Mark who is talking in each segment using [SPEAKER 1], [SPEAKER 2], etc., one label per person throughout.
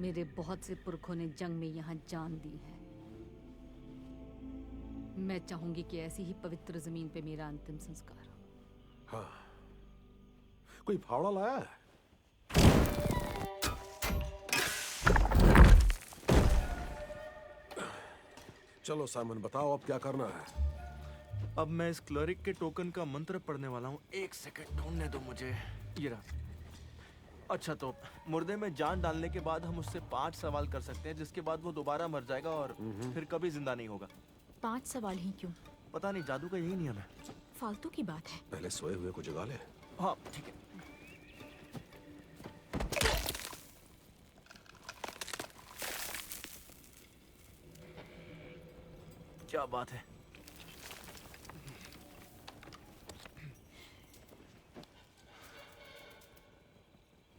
[SPEAKER 1] मेरे बहुत से पुरखों ने जंग में यहाँ जान दी है। मैं चाहूंगी कि ऐसी ही पवित्र जमीन पे मेरा अंतिम संस्कार हो।
[SPEAKER 2] हाँ, कोई फावड़ा लाया है? चलो साइमन, बताओ अब क्या करना है।
[SPEAKER 3] अब मैं इस क्लरिक के टोकन का मंत्र पढ़ने वाला हूँ। एक सेकंड ढूंढने दो मुझे। ये रहा। अच्छा, तो मुर्दे में जान डालने के बाद हम उससे 5 सवाल कर सकते हैं, जिसके बाद वो दोबारा मर जाएगा और फिर कभी जिंदा नहीं होगा।
[SPEAKER 4] 5 सवाल ही क्यों?
[SPEAKER 3] पता नहीं, जादू का यही नियम है।
[SPEAKER 4] फालतू की बात है।
[SPEAKER 2] पहले सोए हुए को जगा ले।
[SPEAKER 3] हाँ ठीक है। क्या बात है।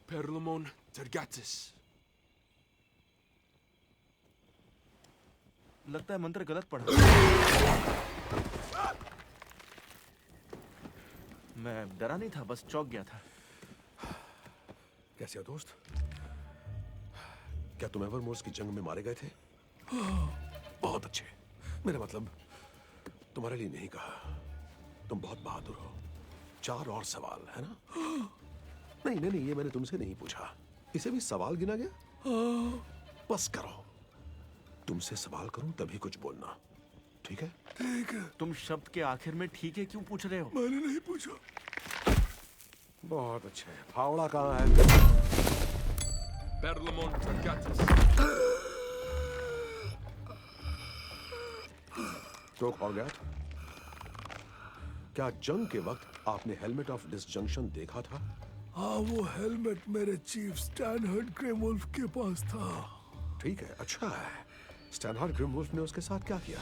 [SPEAKER 5] Perlamon Tergatis.
[SPEAKER 3] लगता है मंत्र गलत पढ़ा। मैं डरा नहीं था, बस चौंक गया था।
[SPEAKER 2] कैसे हो दोस्त? क्या तुम एवरमोर्स की जंग में मारे गए थे? बहुत अच्छे। मेरा मतलब तुम्हारे लिए नहीं कहा। तुम बहुत बहादुर हो। 4 और सवाल है ना? नहीं नहीं नहीं, ये मैंने तुमसे नहीं पूछा। इसे भी सवाल गिना गया? बस करो। तुमसे सवाल करूं तभी कुछ बोलना, ठीक है?
[SPEAKER 5] ठीक है।
[SPEAKER 3] तुम शब्द के आखिर में ठीक है क्यों पूछ रहे हो?
[SPEAKER 5] मैंने नहीं पूछा।
[SPEAKER 2] बहुत अच्छे। फावड़ा कहाँ है?
[SPEAKER 5] Perlamon Tergatis.
[SPEAKER 2] स्ट्रोक और गया। क्या जंग के वक्त आपने हेलमेट ऑफ डिसजंक्शन देखा था?
[SPEAKER 5] हाँ, वो हेलमेट मेरे चीफ स्टैनहर्ड ग्रेमवुल्फ के पास था।
[SPEAKER 2] ठीक है, अच्छा है। स्टैनहार्ड ग्रिमवुल्फ ने उसके साथ क्या किया?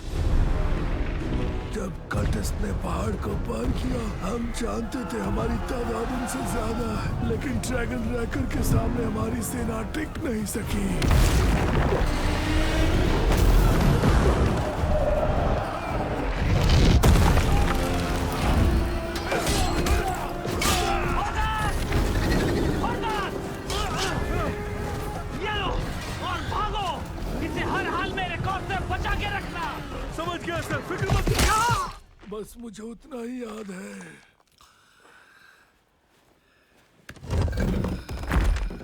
[SPEAKER 5] जब कर्टिस ने पहाड़ को पार किया, हम जानते थे हमारी तादाद उनसे ज्यादा है, लेकिन ड्रैगन रैकर के सामने हमारी सेना टिक नहीं सकी।
[SPEAKER 3] समझ गया सर, फिक्र मत।
[SPEAKER 5] बस मुझे उतना ही याद है।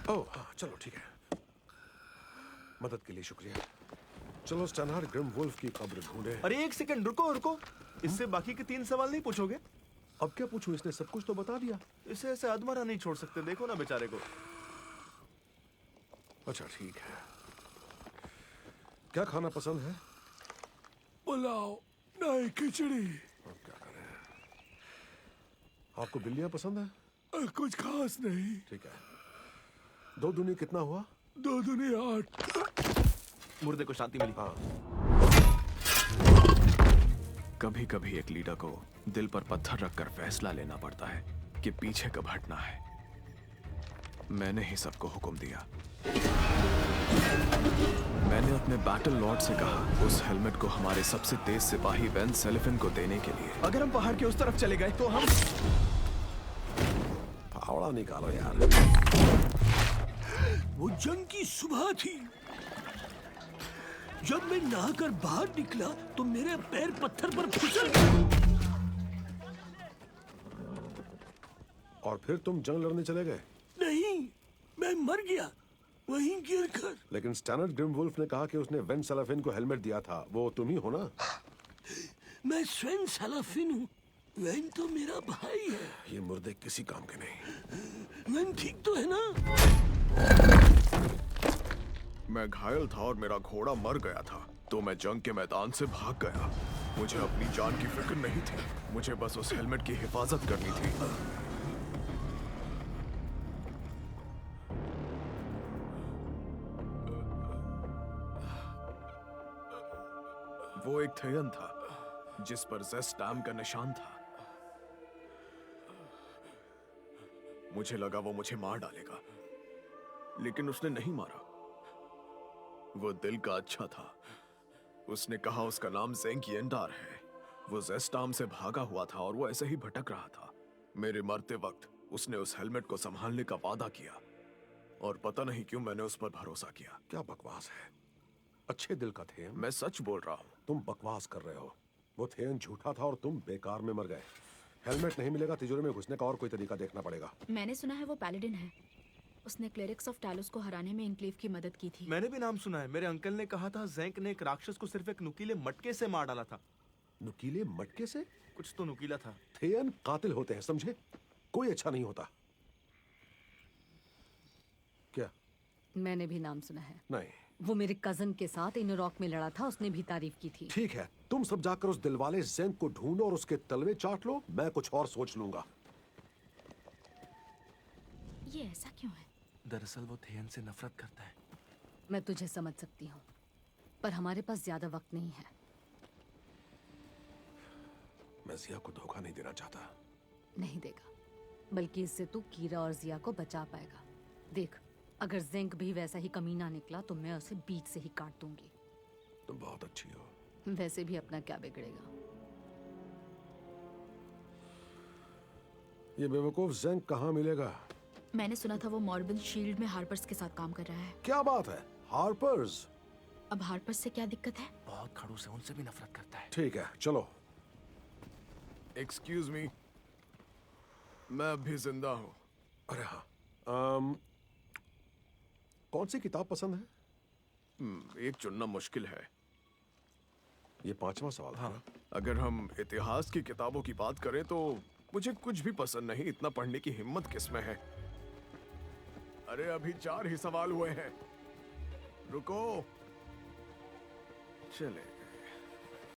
[SPEAKER 2] ओह हाँ, चलो ठीक है। मदद के लिए शुक्रिया। चलो स्टैनहार्ड ग्रिमवुल्फ की कब्र ढूंढे।
[SPEAKER 3] अरे एक सेकंड, रुको रुको। इससे बाकी के 3 सवाल नहीं पूछोगे?
[SPEAKER 2] अब क्या पूछूं? इसने सब कुछ तो बता दिया।
[SPEAKER 3] इसे ऐसे अधमरा नहीं छोड़ सकते, देखो ना बेचारे को।
[SPEAKER 2] अच्छा ठीक है। क्या खाना पसंद है?
[SPEAKER 5] पुलाव नहीं खिचड़ी।
[SPEAKER 2] अब क्या करें? आपको बिल्लियां पसंद है?
[SPEAKER 5] कुछ खास नहीं।
[SPEAKER 2] ठीक है। 2 दूनी कितना हुआ?
[SPEAKER 5] 2 दूनी 8।
[SPEAKER 3] मुर्दे को शांति मिली।
[SPEAKER 2] हाँ।
[SPEAKER 6] कभी कभी एक लीडर को दिल पर पत्थर रखकर फैसला लेना पड़ता है कि पीछे कब हटना है। मैंने ही सबको हुक्म दिया। मैंने अपने बैटल लॉर्ड से कहा उस हेलमेट को हमारे सबसे तेज सिपाही वेन सेलिफिन को देने के लिए। अगर हम पहाड़ के उस तरफ चले गए तो हम...
[SPEAKER 2] फावड़ा निकालो यार।
[SPEAKER 5] वो जंग की सुबह थी। जब मैं नहाकर बाहर निकला तो मेरे पैर पत्थर पर फिसल गए।
[SPEAKER 2] और फिर तुम जंग लड़ने चले गए?
[SPEAKER 5] नहीं, मैं मर गया वहीं गिरकर।
[SPEAKER 2] लेकिन स्टैनहार्ड ग्रिमवुल्फ ने कहा कि उसने वेन सेलिफिन को हेलमेट दिया था। वो तुम ही हो ना?
[SPEAKER 5] मैं स्वेन सेलाफिन हूँ। वेन तो मेरा भाई है।
[SPEAKER 2] ये मुर्दे किसी काम के नहीं।
[SPEAKER 5] वेन ठीक तो है ना?
[SPEAKER 6] मैं घायल था और मेरा घोड़ा मर गया था, तो मैं जंग के मैदान से भाग गया। मुझे अपनी जान की फिक्र नहीं थी, मुझे बस उस हेलमेट की हिफाजत करनी थी। वो एक थेयन था जिस पर ज़ेस्टाम का निशान था। मुझे लगा वो मुझे मार डालेगा, लेकिन उसने नहीं मारा। वो दिल का अच्छा था। उसने कहा उसका नाम ज़ेंग येंडार है। वो ज़ेस्टाम से भागा हुआ था और वो ऐसे ही भटक रहा था। मेरे मरते वक्त उसने उस हेलमेट को संभालने का वादा किया। और पता नहीं क्यों मैंने उस पर भरोसा किया।
[SPEAKER 2] क्या बकवास है। अच्छे दिल का थे।
[SPEAKER 6] मैं सच बोल रहा हूँ।
[SPEAKER 2] तुम बकवास कर रहे हो। वो थेन झूठा था और तुम बेकार में मर गए। हेलमेट नहीं मिलेगा, तिजोरी में घुसने का और कोई तरीका देखना पड़ेगा।
[SPEAKER 4] मैंने सुना है वो पैलेडिन है। उसने क्लेरिक्स ऑफ टैलोस को हराने में इनक्लेव की मदद की थी।
[SPEAKER 3] मैंने भी नाम सुना है। मेरे अंकल ने कहा था ज़ैंक ने एक राक्षस को सिर्फ एक नुकीले मटके से मार डाला था।
[SPEAKER 2] नुकीले मटके से?
[SPEAKER 3] कुछ तो नुकीला था।
[SPEAKER 2] थेन कातिल होते हैं, समझे? कोई अच्छा नहीं होता। क्या?
[SPEAKER 1] मैंने भी नाम सुना है।
[SPEAKER 2] नहीं।
[SPEAKER 1] वो मेरे कजन के साथ इन रॉक में लड़ा था, उसने भी तारीफ की थी।
[SPEAKER 2] ठीक है, तुम सब जाकर उस दिलवाले ज़ैंक को ढूंढो और उसके तलवे चाट लो। मैं कुछ और सोच लूंगा।
[SPEAKER 4] ये ऐसा क्यों है?
[SPEAKER 3] दरअसल वो थेन से नफरत करता है।
[SPEAKER 1] मैं तुझे समझ सकती हूँ, पर हमारे पास ज्यादा वक्त नहीं है।
[SPEAKER 2] मैं जिया को धोखा नहीं देना चाहता।
[SPEAKER 1] नहीं देगा, बल्कि इससे तू कीरा और जिया को बचा पाएगा। देख, अगर ज़ैंक भी वैसा ही कमीना निकला तो मैं उसे बीच से ही काट दूंगी।
[SPEAKER 2] तुम बहुत अच्छी हो।
[SPEAKER 1] वैसे भी अपना क्या बिगड़ेगा।
[SPEAKER 2] ये बेवकूफ ज़ैंक कहाँ मिलेगा?
[SPEAKER 4] मैंने सुना था वो मॉर्बिन शील्ड में हार्पर्स के साथ काम कर रहा है।
[SPEAKER 2] क्या बात है? हार्पर्स?
[SPEAKER 4] अब हार्पर्स से क्या दिक्कत है?
[SPEAKER 3] बहुत खड़ूस है, उनसे भी नफरत करता है।
[SPEAKER 2] ठीक है, चलो।
[SPEAKER 6] एक्सक्यूज मी, मैं अभी जिंदा हूँ।
[SPEAKER 2] अरे हाँ, कौन सी किताब पसंद है?
[SPEAKER 6] एक चुनना मुश्किल है।
[SPEAKER 2] ये 5वां सवाल है।
[SPEAKER 6] हाँ, अगर हम इतिहास की किताबों की बात करें तो मुझे कुछ भी पसंद नहीं। इतना पढ़ने की हिम्मत किसमें है? अरे अभी 4 ही सवाल हुए हैं। रुको। चले।